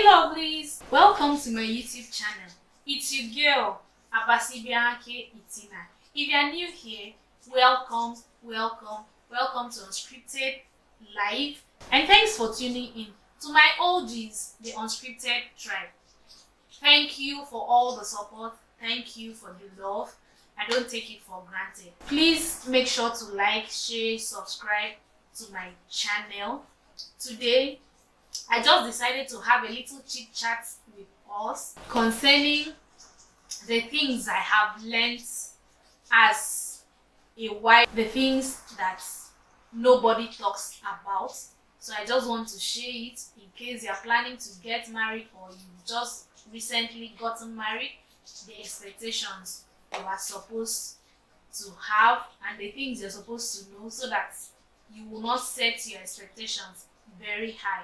Lovelies, welcome to my YouTube channel. It's your girl, Abasibianke Itina. If you are new here, welcome to Unscripted Live, and thanks for tuning in. To my OGs, the Unscripted tribe, thank you for all the support, thank you for the love. I don't take it for granted. Please make sure to like, share, subscribe to my channel. Today, I just decided to have a little chit-chat with us concerning the things I have learned as a wife, the things that nobody talks about. So I just want to share it in case you're planning to get married or you just recently gotten married, the expectations you are supposed to have and the things you're supposed to know, so that you will not set your expectations very high.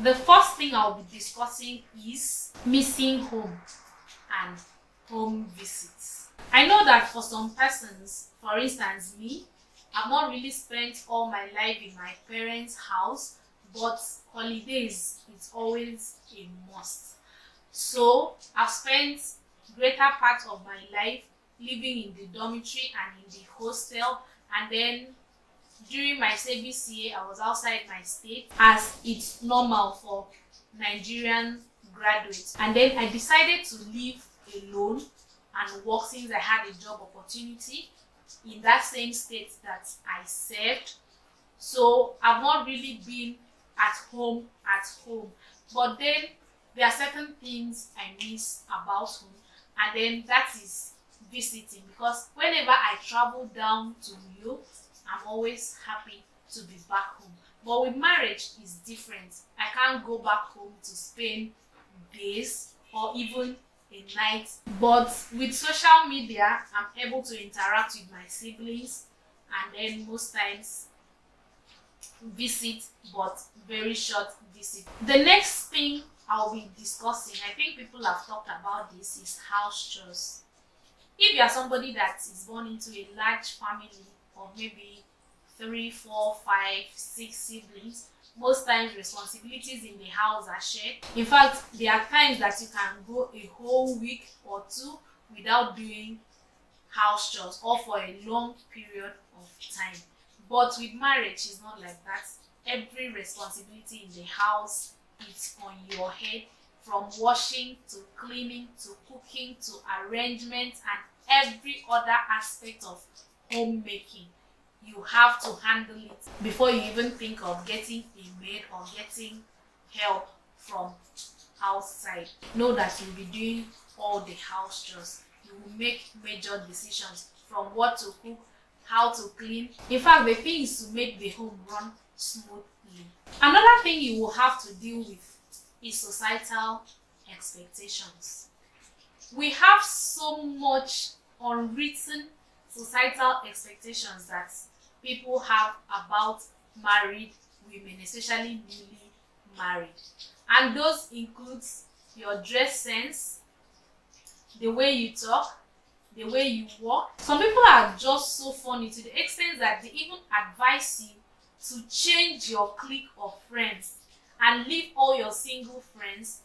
The first thing I'll be discussing is missing home and home visits. I know that for some persons, for instance me, I've not really spent all my life in my parents' house, but holidays is always a must. So I've spent greater part of my life living in the dormitory and in the hostel, and then during my CBCA I was outside my state, as it's normal for Nigerian graduates. And then I decided to live alone and work since I had a job opportunity in that same state that I served. So I've not really been at home. But then there are certain things I miss about home, and then that is visiting, because whenever I travel down to Rio, I'm always happy to be back home. But with marriage, it's different. I can't go back home to spend days or even a night. But with social media, I'm able to interact with my siblings, and then most times visit, but very short visit. The next thing I'll be discussing, I think people have talked about this, is house chores. If you are somebody that is born into a large family of maybe 3, 4, 5, 6 siblings, most times responsibilities in the house are shared. In fact, there are times that you can go a whole week or two without doing house chores, or for a long period of time. But with marriage, it's not like that. Every responsibility in the house is on your head, from washing to cleaning to cooking to arrangement and every other aspect of homemaking. You have to handle it before you even think of getting a maid or getting help from outside. Know that you'll be doing all the house chores. You will make major decisions, from what to cook, how to clean. In fact, the thing is to make the home run smoothly. Another thing you will have to deal with is societal expectations. We have so much unwritten societal expectations that people have about married women, especially newly married. And those includes your dress sense, the way you talk, the way you walk. Some people are just so funny to the extent that they even advise you to change your clique of friends and leave all your single friends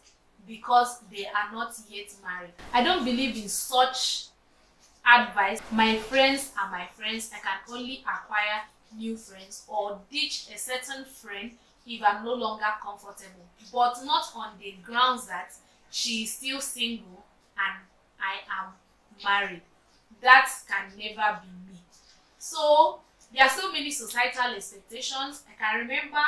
because they are not yet married. I don't believe in such advice. My friends are my friends. I can only acquire new friends or ditch a certain friend if I'm no longer comfortable, but not on the grounds that she is still single and I am married. That can never be me. So there are so many societal expectations. I can remember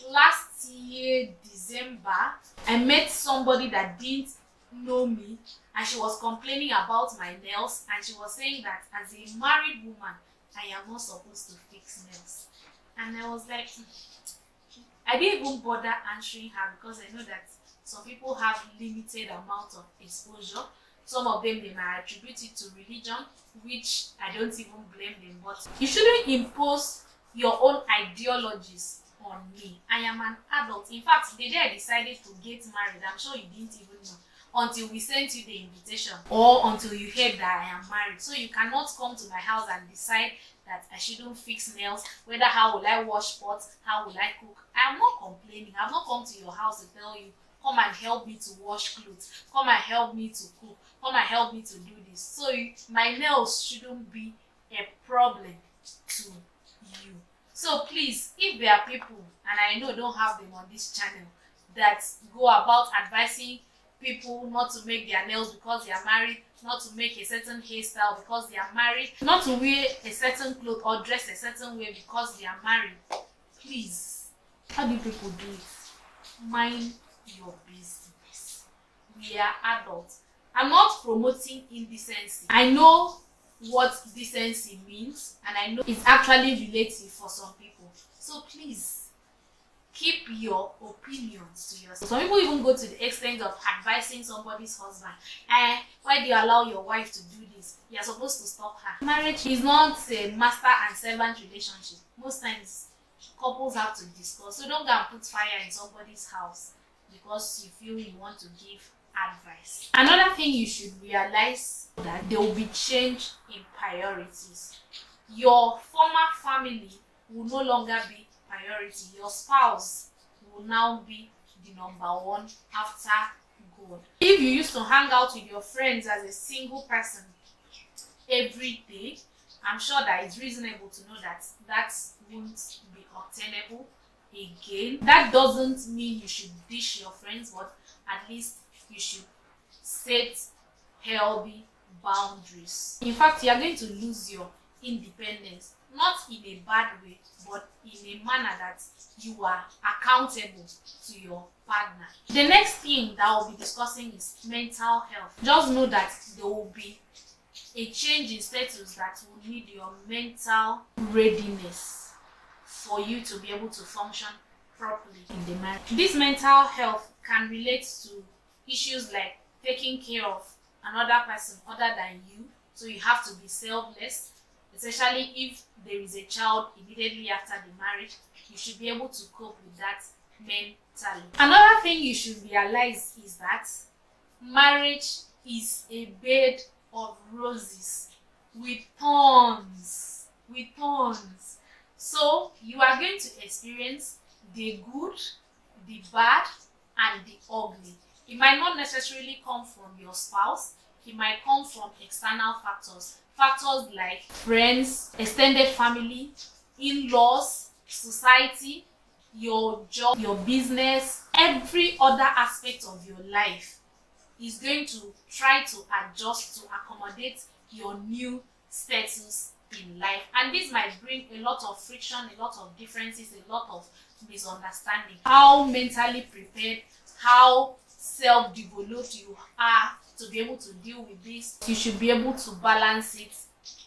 last year December, I met somebody that didn't know me, and she was complaining about my nails, and she was saying that as a married woman I am not supposed to fix nails. And I was like, I didn't even bother answering her, because I know that some people have limited amount of exposure. Some of them, they might attribute it to religion, which I don't even blame them. But you shouldn't impose your own ideologies on me. I am an adult. In fact, the day I decided to get married, I'm sure you didn't even know until we sent you the invitation or until you heard that I am married. So you cannot come to my house and decide that I shouldn't fix nails, whether how will I wash pots, how will I cook. I am not complaining. I've not come to your house to tell you, come and help me to wash clothes, come and help me to cook, come and help me to do this. So my nails shouldn't be a problem to you. So please, if there are people, and I know I don't have them on this channel, that go about advising people not to make their nails because they are married, not to make a certain hairstyle because they are married, not to wear a certain cloth or dress a certain way because they are married, please, how do people do it? Mind your business. We are adults. I'm not promoting indecency. I know what decency means, and I know it's actually relative for some people. So please, keep your opinions to yourself. Some people even go to the extent of advising somebody's husband. Why do you allow your wife to do this? You're supposed to stop her. Marriage is not a master and servant relationship. Most times, couples have to discuss. So don't go and put fire in somebody's house because you feel you want to give advice. Another thing you should realize that there will be change in priorities. Your former family will no longer be priority. Your spouse will now be the number one after God. If you used to hang out with your friends as a single person every day, I'm sure that it's reasonable to know that that won't be obtainable again. That doesn't mean you should dish your friends, but at least you should set healthy boundaries. In fact, you are going to lose your independence, not in a bad way, but in a manner that you are accountable to your partner. The next thing that we'll be discussing is mental health. Just know that there will be a change in status that will need your mental readiness for you to be able to function properly in the marriage. This mental health can relate to issues like taking care of another person other than you. So you have to be selfless, especially if there is a child immediately after the marriage. You should be able to cope with that mentally. Another thing you should realize is that marriage is a bed of roses with thorns. So you are going to experience the good, the bad, and the ugly. It might not necessarily come from your spouse. It might come from external factors. Factors like friends, extended family, in-laws, society, your job, your business, every other aspect of your life is going to try to adjust to accommodate your new status in life. And this might bring a lot of friction, a lot of differences, a lot of misunderstanding. How mentally prepared, how self-developed you are to be able to deal with this, you should be able to balance it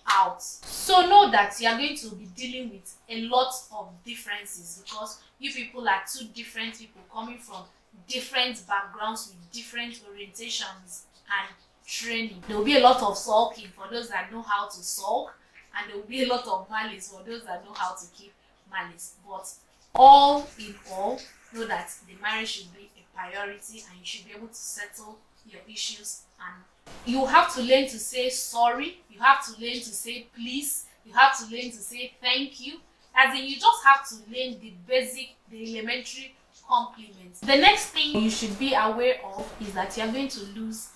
out. So know that you are going to be dealing with a lot of differences because you people are two different people coming from different backgrounds with different orientations and training. There will be a lot of sulking for those that know how to sulk, and there will be a lot of malice for those that know how to keep malice. But all in all, know that the marriage should be a priority and you should be able to settle your issues, and you have to learn to say sorry, you have to learn to say please, you have to learn to say thank you. As in, you just have to learn the basic, the elementary compliments. The next thing you should be aware of is that you are going to lose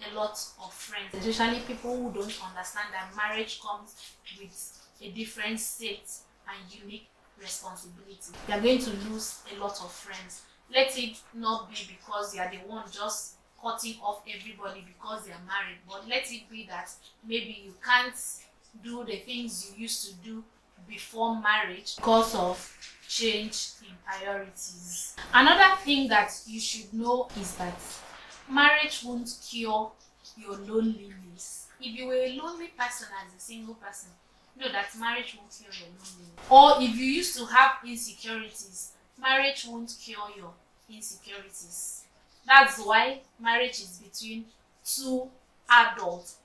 a lot of friends, especially people who don't understand that marriage comes with a different set and unique responsibility. You are going to lose a lot of friends. Let it not be because you are the one just cutting off everybody because they are married, but let it be that maybe you can't do the things you used to do before marriage because of change in priorities. Another thing that you should know is that marriage won't cure your loneliness. If you were a lonely person as a single person, know that marriage won't cure your loneliness. Or if you used to have insecurities, marriage won't cure your insecurities. That's why marriage is between two adults,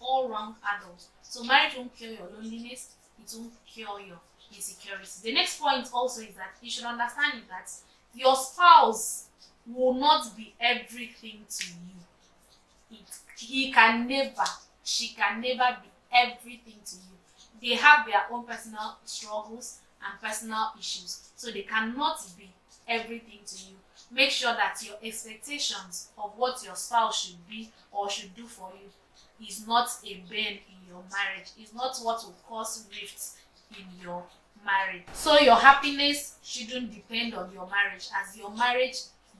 all-round adults. So marriage won't cure your loneliness, it won't cure your insecurity. The next point also is that you should understand that your spouse will not be everything to you. He can never, she can never be everything to you. They have their own personal struggles and personal issues, so they cannot be everything to you. Make sure that your expectations of what your spouse should be or should do for you is not a bane in your marriage. It's not what will cause rifts in your marriage. So your happiness shouldn't depend on your marriage, as your marriage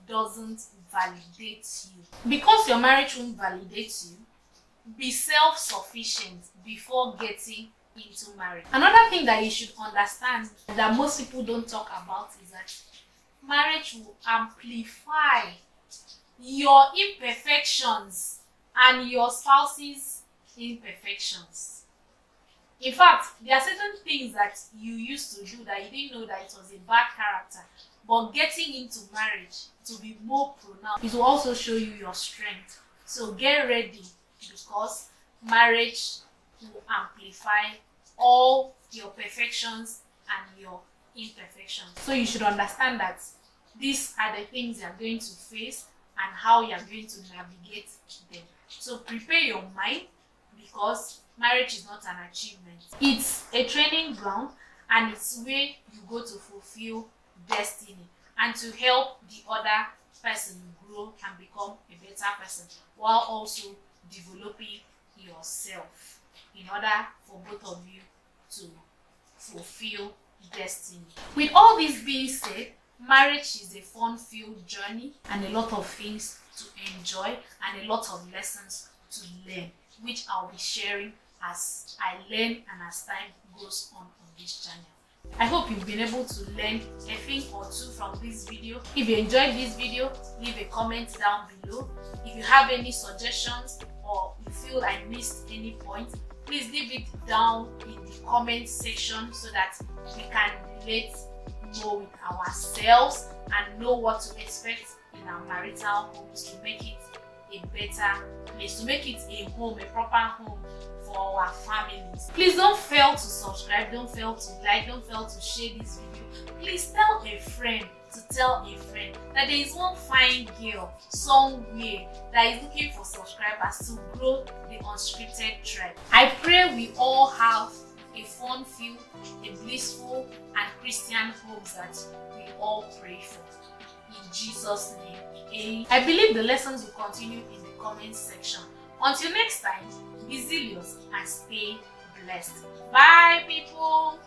doesn't validate you. Because your marriage won't validate you, be self-sufficient before getting into marriage. Another thing that you should understand that most people don't talk about is that marriage will amplify your imperfections and your spouse's imperfections. In fact, there are certain things that you used to do that you didn't know that it was a bad character, but getting into marriage to be more pronounced, it will also show you your strength. So get ready, because marriage will amplify all your perfections and your imperfections. So you should understand that these are the things you are going to face and how you are going to navigate them. So prepare your mind, because marriage is not an achievement. It's a training ground, and it's where you go to fulfill destiny and to help the other person grow and become a better person, while also developing yourself in order for both of you to fulfill destiny. With all this being said, marriage is a fun-filled journey and a lot of things to enjoy and a lot of lessons to learn, which I'll be sharing as I learn and as time goes on this channel. I hope you've been able to learn a thing or two from this video. If you enjoyed this video, leave a comment down below. If you have any suggestions or you feel I missed any point, please leave it down in the comment section so that we can relate more with ourselves and know what to expect in our marital homes to make it a better place, to make it a home, a proper home for our families. Please don't fail to subscribe, don't fail to like, don't fail to share this video. Please tell a friend to tell a friend that there is one fine girl somewhere that is looking for subscribers to grow the Unscripted tribe. I pray we all have a fun-filled, a blissful and Christian homes that we all pray for. In Jesus' name, I believe the lessons will continue in the comment section. Until next time, be zealous and stay blessed. Bye, people.